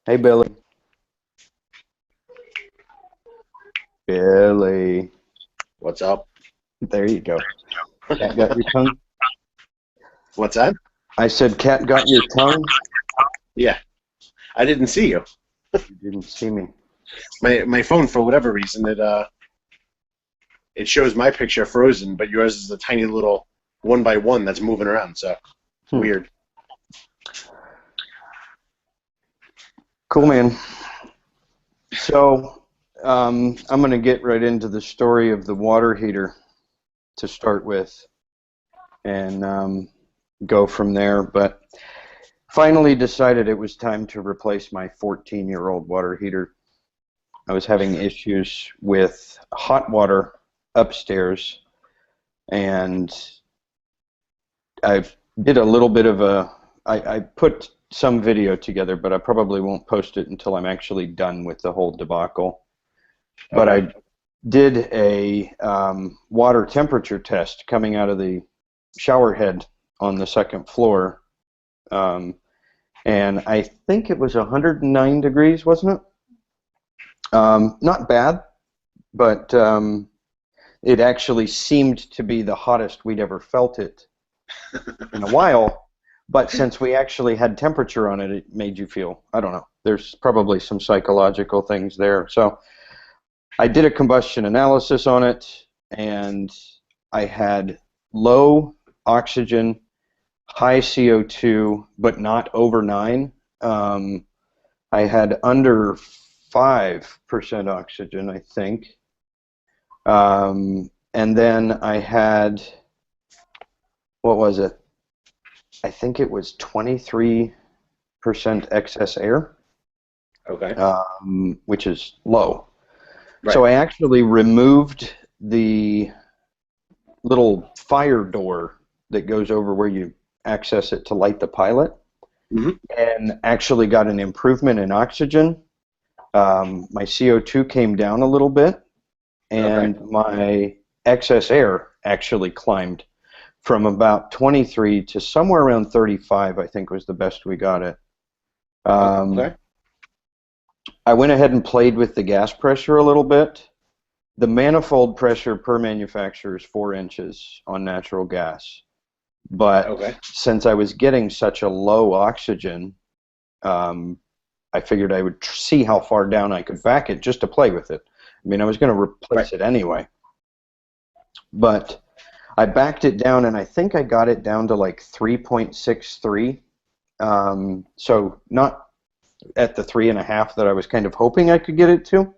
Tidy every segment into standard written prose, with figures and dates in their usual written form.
Hey, Billy. Billy. What's up? There you go. Cat got your tongue? What's that? I said, cat got your tongue? Yeah, I didn't see you. You didn't see me. My phone, for whatever reason, it shows my picture frozen, but yours is the tiny little one by one that's moving around. So Hmm. weird. Cool, man. So, I'm going to get right into the story of the water heater to start with and go from there. But finally decided it was time to replace my 14-year-old water heater. I was having issues with hot water upstairs, and I did a little bit of I put some video together, but I probably won't post it until I'm actually done with the whole debacle. But Okay. I did a water temperature test coming out of the shower head on the second floor, um, and I think it was 109 degrees, wasn't it? Not bad, but it actually seemed to be the hottest we'd ever felt it in a while. But since we actually had temperature on it, it made you feel, I don't know, there's probably some psychological things there. So I did a combustion analysis on it, and I had low oxygen, high CO2, but not over 9. I had under 5% oxygen, I think. And then I had, what was it? I think it was 23% excess air, Okay. which is low. Right. So I actually removed the little fire door that goes over where you access it to light the pilot, Hmm. and actually got an improvement in oxygen. My CO2 came down a little bit, Okay. and my excess air actually climbed from about 23 to somewhere around 35, I think was the best we got it. Um, Okay. I went ahead and played with the gas pressure a little bit. The manifold pressure per manufacturer is 4 inches on natural gas. But Okay. since I was getting such a low oxygen, I figured I would see how far down I could back it just to play with it. I mean, I was going to Right. replace it anyway. But I backed it down, and I think I got it down to like 3.63. So not at the 3.5 that I was kind of hoping I could get it to,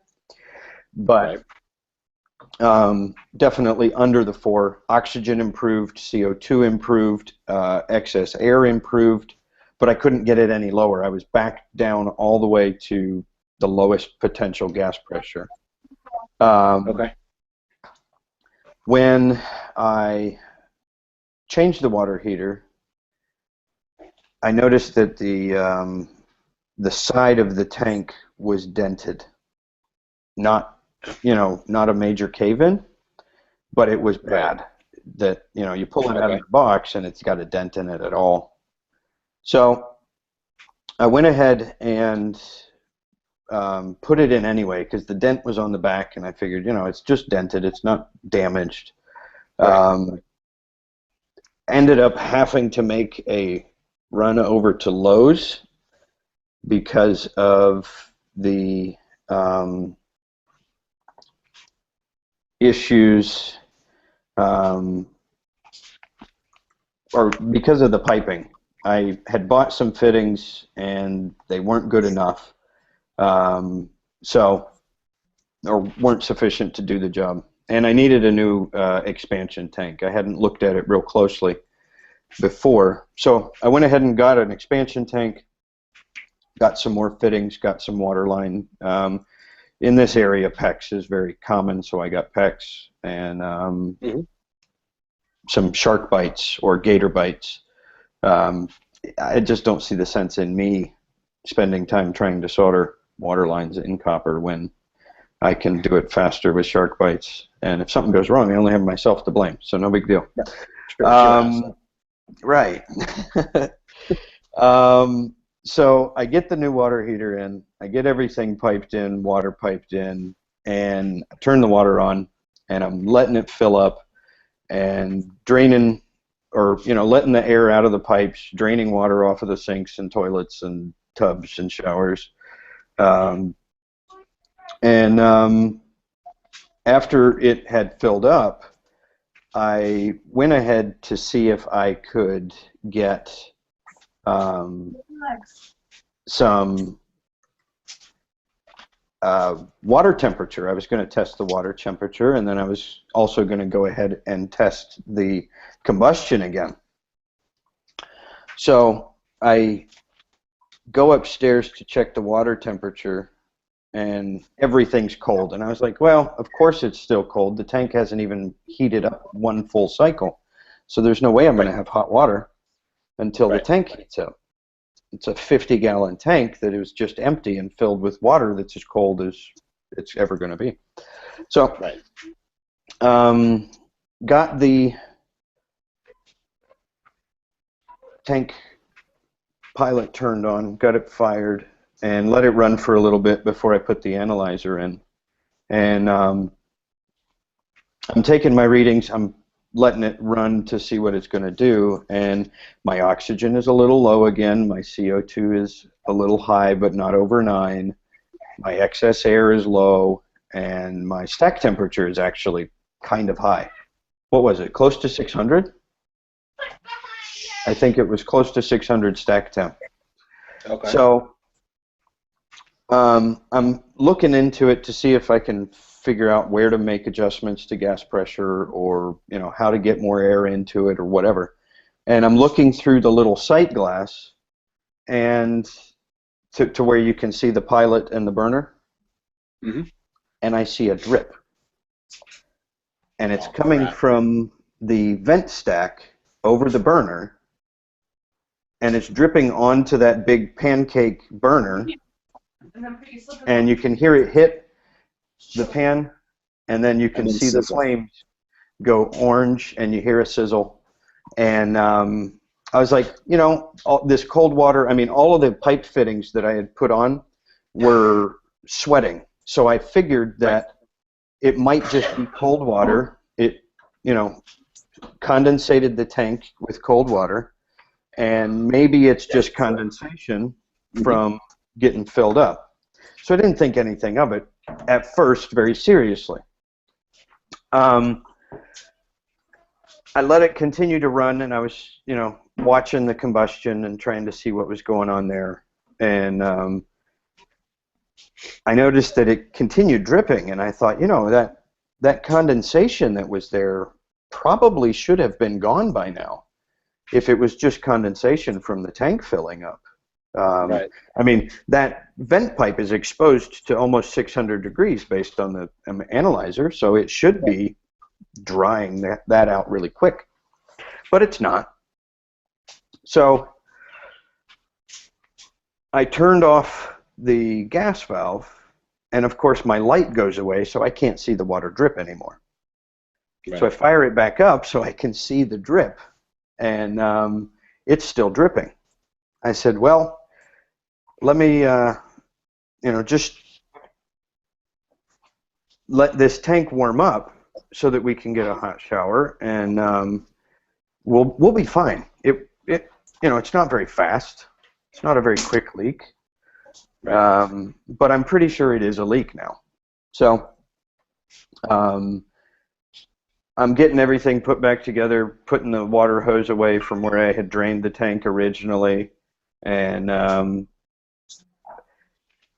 but Right. definitely under the 4. Oxygen improved, CO2 improved, excess air improved, but I couldn't get it any lower. I was back down all the way to the lowest potential gas pressure. Um, Okay. when I changed the water heater, I noticed that the side of the tank was dented. Not, not a major cave-in, but it was Right. bad. That, you pull it out of Okay. the box and it's got a dent in it at all. So I went ahead and put it in anyway because the dent was on the back, and I figured, it's just dented. It's not damaged. Right. Um, Ended up having to make a run over to Lowe's because of the issues, um, or because of the piping. I had bought some fittings and they weren't good enough, so or weren't sufficient to do the job. And I needed a new expansion tank. I hadn't looked at it real closely before, so I went ahead and got an expansion tank. Got some more fittings. Got some water line. In this area, PEX is very common, so I got PEX and Hmm. some shark bites or gator bites. Um, I just don't see the sense in me spending time trying to solder water lines in copper when I can do it faster with shark bites. And if something goes wrong, I only have myself to blame, so no big deal. Sure. Sure. Um, right. um, So I get the new water heater in, I get everything piped in, water piped in, and I turn the water on, and I'm letting it fill up and draining, or letting the air out of the pipes, draining water off of the sinks and toilets and tubs and showers. Um, and after it had filled up, I went ahead to see if I could get some water temperature. I was going to test the water temperature, and then I was also going to go ahead and test the combustion again. So I go upstairs to check the water temperature, and everything's cold. And I was like, well, of course it's still cold. The tank hasn't even heated up one full cycle. So there's no way I'm going to have hot water until the tank heats up. It's a 50-gallon tank that is just empty and filled with water that's as cold as it's ever going to be. So got the tank pilot turned on, got it fired, and let it run for a little bit before I put the analyzer in. And I'm taking my readings. I'm letting it run to see what it's going to do, and my oxygen is a little low again. My CO2 is a little high, but not over 9. My excess air is low, and my stack temperature is actually kind of high. What was it? Close to 600? I think it was close to 600 stack temp. Okay. So I'm looking into it to see if I can figure out where to make adjustments to gas pressure, or how to get more air into it, or whatever. And I'm looking through the little sight glass, and to where you can see the pilot and the burner, and I see a drip, and it's coming from the vent stack over the burner, and it's dripping onto that big pancake burner, and you can hear it hit the pan, and then you can see the flames go orange, and you hear a sizzle. And I was like, this cold water, I mean, all of the pipe fittings that I had put on were sweating. So I figured that it might just be cold water. It, condensated the tank with cold water, and maybe it's just condensation from getting filled up. So I didn't think anything of it at first very seriously. I let it continue to run, and I was, watching the combustion and trying to see what was going on there. And I noticed that it continued dripping, and I thought, that condensation that was there probably should have been gone by now if it was just condensation from the tank filling up. I mean, that vent pipe is exposed to almost 600 degrees based on the analyzer, so it should be drying that out really quick. But it's not. So I turned off the gas valve, and of course my light goes away, so I can't see the water drip anymore. So I fire it back up so I can see the drip, and it's still dripping. I said, well, let me, just let this tank warm up so that we can get a hot shower, and we'll be fine. It's not very fast. It's not a very quick leak, but I'm pretty sure it is a leak now. So I'm getting everything put back together, putting the water hose away from where I had drained the tank originally, and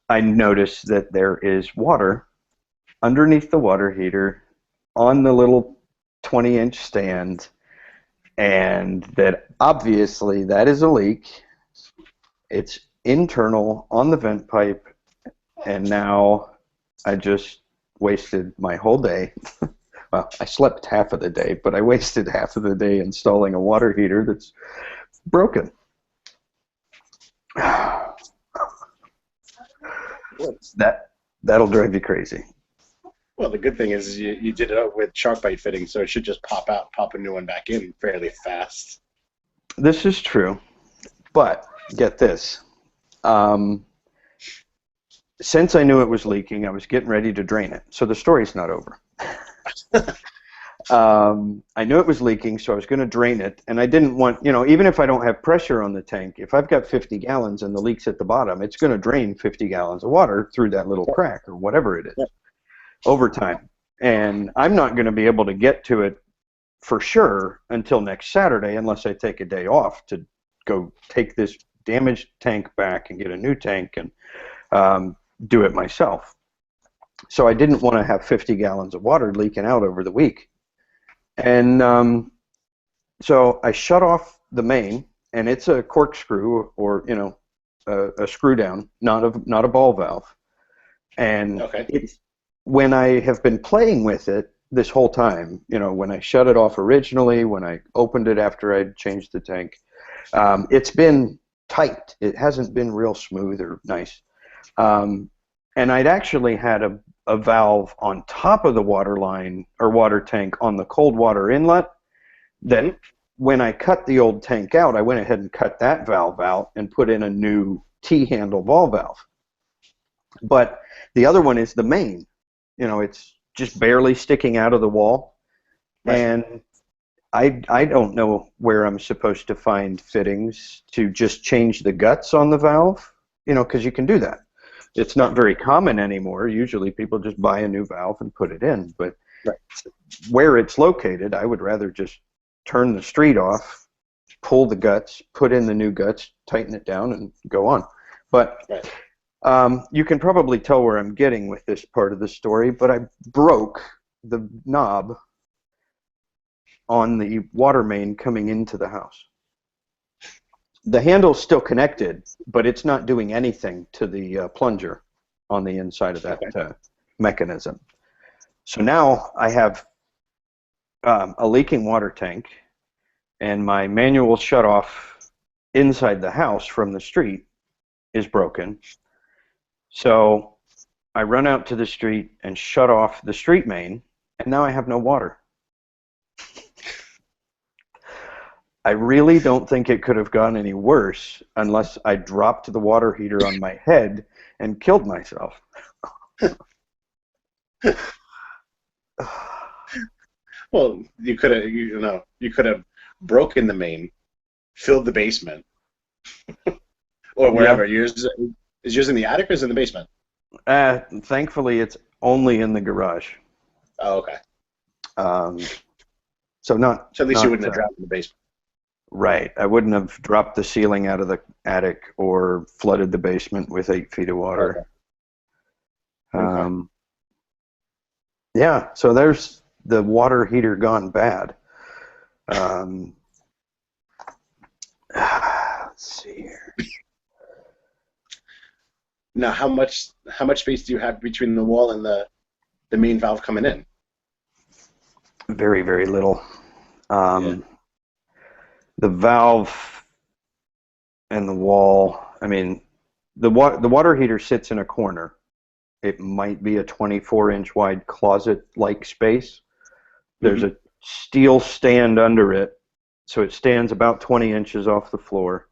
I noticed that there is water underneath the water heater on the little 20-inch stand, and that obviously that is a leak. It's internal on the vent pipe, and now I just wasted my whole day. Well, I slept half of the day, but I wasted half of the day installing a water heater that's broken. That'll drive you crazy. Well, the good thing is you did it with shark bite fitting, so it should just pop a new one back in fairly fast. This is true, but get this. Um, since I knew it was leaking, I was getting ready to drain it. So the story's not over. I knew it was leaking, so I was going to drain it, and I didn't want, even if I don't have pressure on the tank, if I've got 50 gallons and the leak's at the bottom, it's going to drain 50 gallons of water through that little crack or whatever it is over time. And I'm not going to be able to get to it for sure until next Saturday unless I take a day off to go take this damaged tank back and get a new tank and do it myself. So I didn't want to have 50 gallons of water leaking out over the week. And so I shut off the main, and it's a corkscrew or a screw down, not a ball valve. And when I have been playing with it this whole time, when I shut it off originally, when I opened it after I'd changed the tank, it's been tight. It hasn't been real smooth or nice. And I'd actually had a valve on top of the water line or water tank on the cold water inlet that when I cut the old tank out, I went ahead and cut that valve out and put in a new T-handle ball valve. But the other one is the main. It's just barely sticking out of the wall. Right. And I don't know where I'm supposed to find fittings to just change the guts on the valve, because you can do that. It's not very common anymore. Usually people just buy a new valve and put it in. But where it's located, I would rather just turn the street off, pull the guts, put in the new guts, tighten it down, and go on. But you can probably tell where I'm getting with this part of the story, but I broke the knob on the water main coming into the house. The handle's still connected, but it's not doing anything to the plunger on the inside of that mechanism. So now I have a leaking water tank, and my manual shutoff inside the house from the street is broken. So I run out to the street and shut off the street main, and now I have no water. I really don't think it could have gone any worse unless I dropped the water heater on my head and killed myself. Well, you could have broken the main, filled the basement, or wherever. Yeah. Is yours in the attic or is it in the basement? Thankfully, it's only in the garage. Oh, okay. So at least you wouldn't have dropped in the basement. Right. I wouldn't have dropped the ceiling out of the attic or flooded the basement with 8 feet of water. Yeah, so there's the water heater gone bad. Let's see here. Now, how much space do you have between the wall and the main valve coming in? Very, very little. The valve and the wall, I mean, the water heater sits in a corner. It might be a 24-inch wide closet-like space. There's a steel stand under it, so it stands about 20 inches off the floor.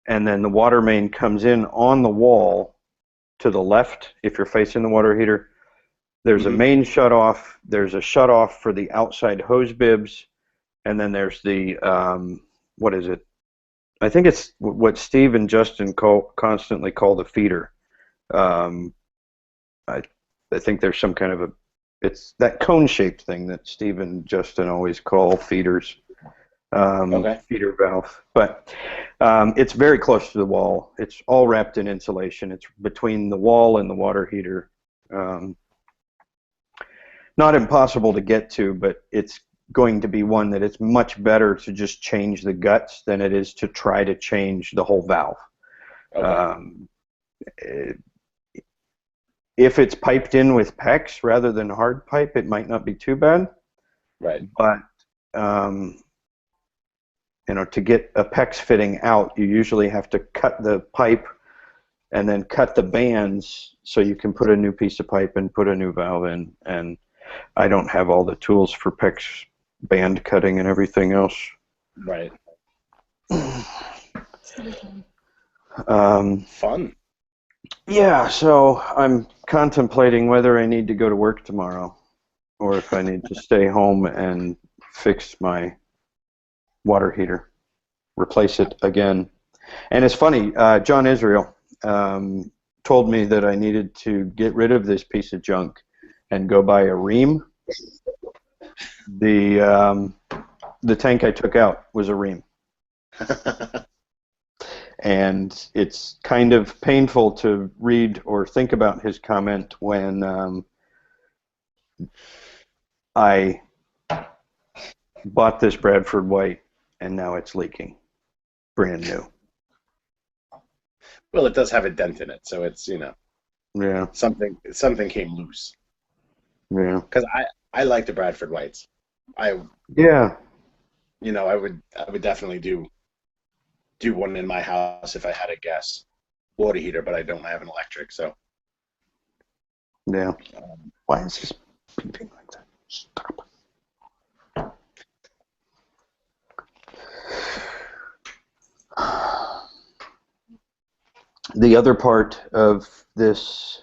And then the water main comes in on the wall to the left if you're facing the water heater. There's a main shutoff. There's a shutoff for the outside hose bibs. And then there's the, what is it? I think it's what Steve and Justin constantly call the feeder. I think there's some kind of it's that cone-shaped thing that Steve and Justin always call feeders. Feeder valve. But it's very close to the wall. It's all wrapped in insulation. It's between the wall and the water heater. Not impossible to get to, but it's going to be one that it's much better to just change the guts than it is to try to change the whole valve. If it's piped in with PEX rather than hard pipe, it might not be too bad. Right. But to get a PEX fitting out, you usually have to cut the pipe and then cut the bands so you can put a new piece of pipe and put a new valve in. And I don't have all the tools for PEX band cutting and everything else. Right. Fun. Yeah, so I'm contemplating whether I need to go to work tomorrow or if I need to stay home and fix my water heater, replace it again. And it's funny, John Israel told me that I needed to get rid of this piece of junk and go buy a ream. The tank I took out was a ream. And it's kind of painful to read or think about his comment when I bought this Bradford White and now it's leaking, brand new. Well, it does have a dent in it, so it's, Yeah, something came loose. yeah, Because I like the Bradford Whites. I yeah, I would definitely do one in my house if I had a gas water heater, but I don't have an electric, so yeah. um, Why is this beeping like that? Stop. The other part of this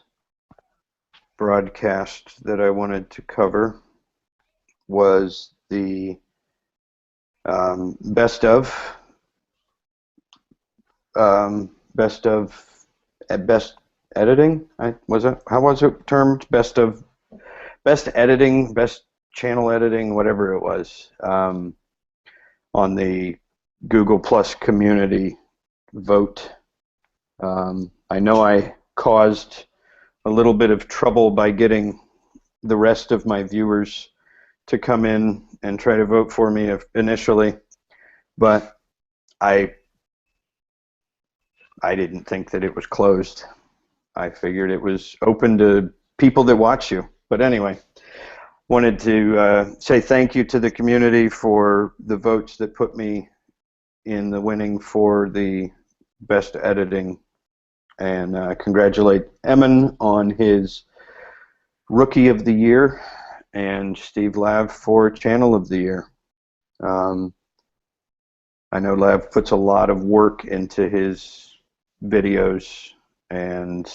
broadcast that I wanted to cover was the best of best of best editing. Was it? How was it termed? Best editing, best channel editing, whatever it was, on the Google Plus community vote. I know I caused a little bit of trouble by getting the rest of my viewers to come in and try to vote for me initially, but I didn't think that it was closed. I figured it was open to people that watch you. But anyway, wanted to say thank you to the community for the votes that put me in the winning for the best editing, and congratulate Emin on his Rookie of the Year and Steve Lav for Channel of the Year. I know Lav puts a lot of work into his videos, and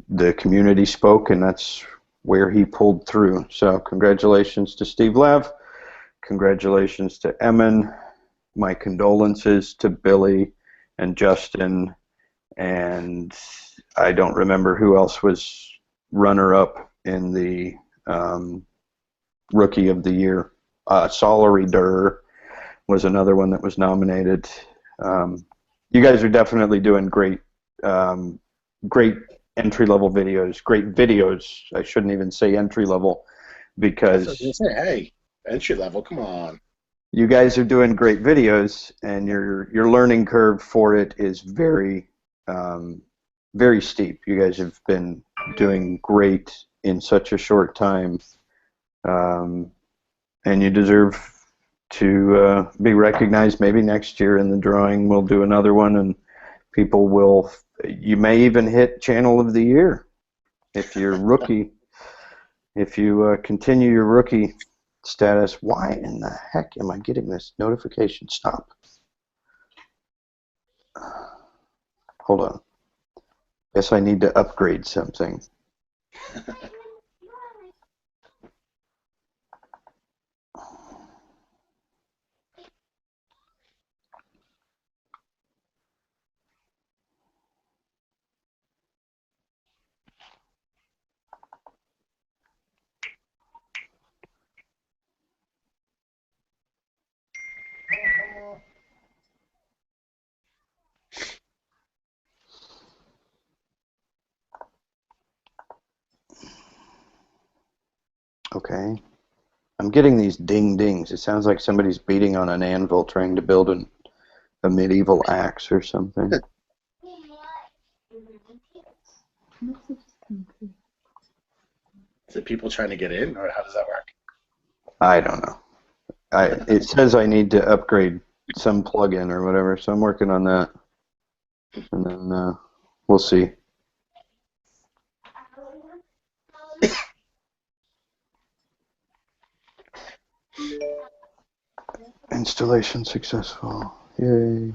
the community spoke, and that's where he pulled through. So congratulations to Steve Lav. Congratulations to Emin. My condolences to Billy and Justin, and I don't remember who else was runner-up in the Rookie of the Year. Solary Durr was another one that was nominated. You guys are definitely doing great, great entry-level videos. Great videos. I shouldn't even say entry-level that's what I was because gonna say. Hey, entry level, come on. you guys are doing great videos, and your learning curve for it is very very steep. You guys have been doing great in such a short time, and you deserve to be recognized. Maybe next year in the drawing we'll do another one, and people will. You may even hit Channel of the Year if you're rookie. If you continue your rookie status. Why in the heck am I getting this notification? Stop. Hold on. Guess I need to upgrade something. Okay. I'm getting these ding dings. It sounds like somebody's beating on an anvil trying to build a medieval axe or something. Is it people trying to get in, or how does that work? I don't know. It says I need to upgrade some plugin or whatever, so I'm working on that. And then we'll see. Installation successful. Yay.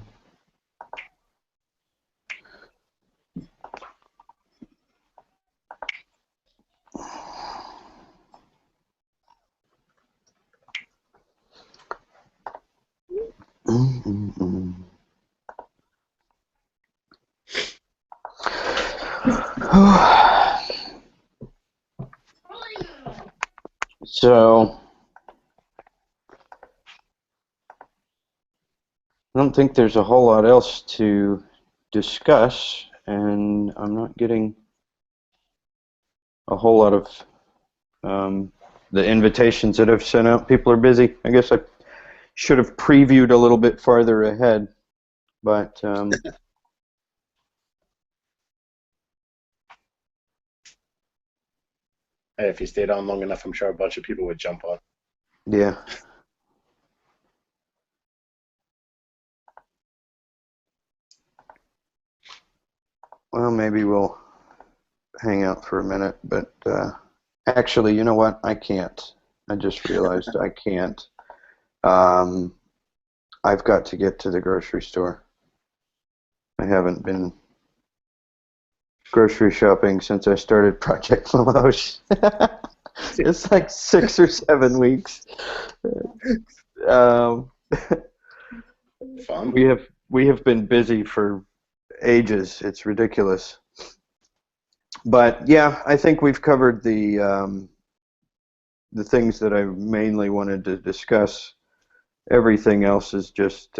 So, I don't think there's a whole lot else to discuss, and I'm not getting a whole lot of the invitations that I've sent out. People are busy. I guess I should have previewed a little bit farther ahead, but Hey, if you stayed on long enough, I'm sure a bunch of people would jump on. yeah. Well, maybe we'll hang out for a minute, but actually, you know what? I can't. I just realized I can't. I've got to get to the grocery store. I haven't been grocery shopping since I started Project Meloche. It's like 6 or 7 weeks. Um, Fun. we have been busy for ages. It's ridiculous. But yeah, I think we've covered the things that I mainly wanted to discuss. Everything else is just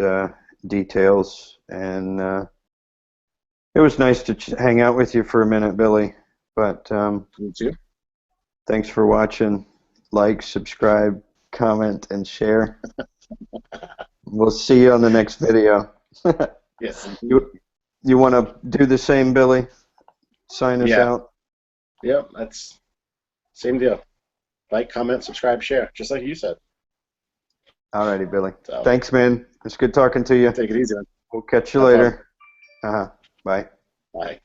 details, and it was nice to hang out with you for a minute, Billy. But You too. thanks for watching. Like, subscribe, comment, and share. We'll see you on the next video. Yes. You want to do the same, Billy? Sign us out? Yep, that's same deal. Like, comment, subscribe, share, just like you said. Alrighty, Billy. So, Thanks, man. It's good talking to you. take it easy, man. We'll catch you Have fun. later. Bye. Bye.